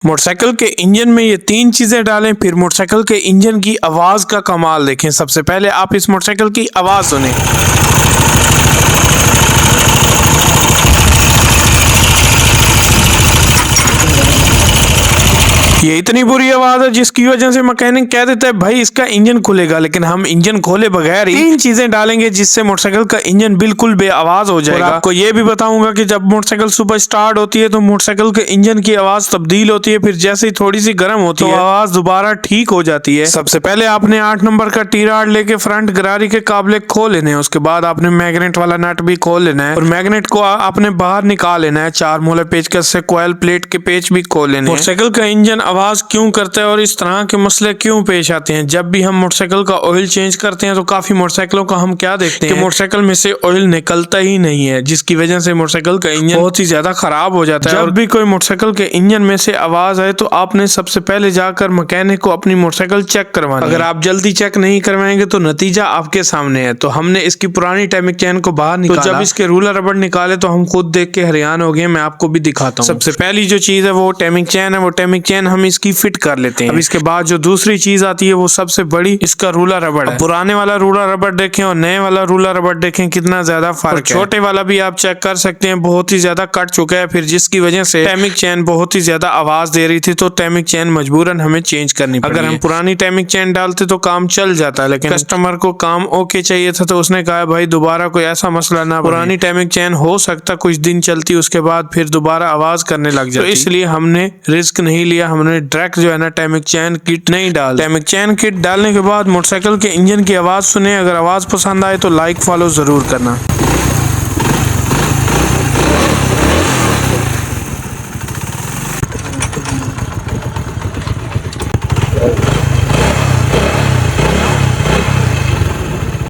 Motorcycle के engine में ये 3 चीजें डालें, फिर मोटरसाइकिल के इंजन की आवाज का कमाल देखें। सबसे पहले आप इस मोटरसाइकिल की आवाज सुनें। ये इतनी बुरी आवाज है जिसकी वजह से मैकेनिक कह देता है भाई इसका इंजन खुलेगा, लेकिन हम इंजन खोले बगैर ही 3 चीजें डालेंगे जिससे मोटरसाइकिल का इंजन बिल्कुल बेआवाज हो जाएगा। और आपको ये भी बताऊंगा कि जब मोटरसाइकिल सुबह स्टार्ट होती है तो मोटरसाइकिल के इंजन की आवाज तब्दील होती है, फिर जैसे ही थोड़ी सी गर्म होती है आवाज दोबारा ठीक हो जाती है। सबसे पहले आपने 8 नंबर का टी रॉड लेके फ्रंट गरारी के काबले खोल लेने हैं। उसके बाद आपने मैग्नेट वाला नट भी खोल लेना है और मैग्नेट को आपने बाहर निकाल लेना है। 4 मूले पेचकस से कॉइल प्लेट के पेच भी खोल लेने हैं। मोटरसाइकिल का इंजन आवाज क्यों करता है और इस तरह के मसले क्यों पेश आते हैं? जब भी हम मोटरसाइकिल का ऑयल चेंज करते हैं तो काफी मोटरसाइकिलों का हम क्या देखते हैं कि मोटरसाइकिल में से ऑयल निकलता ही नहीं है, जिसकी वजह से मोटरसाइकिल का इंजन बहुत ही ज्यादा खराब हो जाता है। जब भी कोई मोटरसाइकिल के इंजन में से आवाज आए तो आपने सबसे पहले जाकर मैकेनिक को अपनी मोटरसाइकिल चेक करवानी है। अगर आप जल्दी चेक नहीं करवाएंगे तो नतीजा आपके सामने है। तो हमने इसकी पुरानी टाइमिंग चेन को बाहर निकाला। तो जब इसके रूलर रबड़ निकाले तो हम खुद देख के हैरान हो गए। मैं आपको भी दिखाता हूँ। सबसे पहली जो चीज है वो टाइमिंग चेन है। वो टाइमिंग चेन हम इसकी फिट कर लेते हैं। अब इसके बाद जो दूसरी चीज आती है वो सबसे बड़ी इसका रूलर रबड़ है। पुराने वाला रूलर रबड़ देखें और नए वाला रूलर रबड़ देखें कितना ज्यादा फर्क है। छोटे वाला भी आप चेक कर सकते हैं, बहुत ही ज्यादा कट चुका है, फिर जिसकी वजह से टाइमिंग चेन बहुत ही ज्यादा आवाज दे रही थी तो टाइमिंग चेन मजबूरन हमें चेंज करनी पड़ी। अगर हम पुरानी टाइमिंग चेन डालते तो काम चल जाता, लेकिन कस्टमर को काम ओके चाहिए था तो उसने कहा भाई दोबारा कोई ऐसा मसला ना। पुरानी टाइमिंग चेन हो सकता कुछ दिन चलती, उसके बाद फिर दोबारा आवाज करने लग जाती। तो इसलिए हमने रिस्क नहीं लिया, हमने डायरेक्ट जो है ना टाइमिंग चेन किट नहीं डाल। टाइमिंग चेन किट डालने के बाद मोटरसाइकिल के इंजन की आवाज सुने। अगर आवाज पसंद आए तो लाइक फॉलो जरूर करना।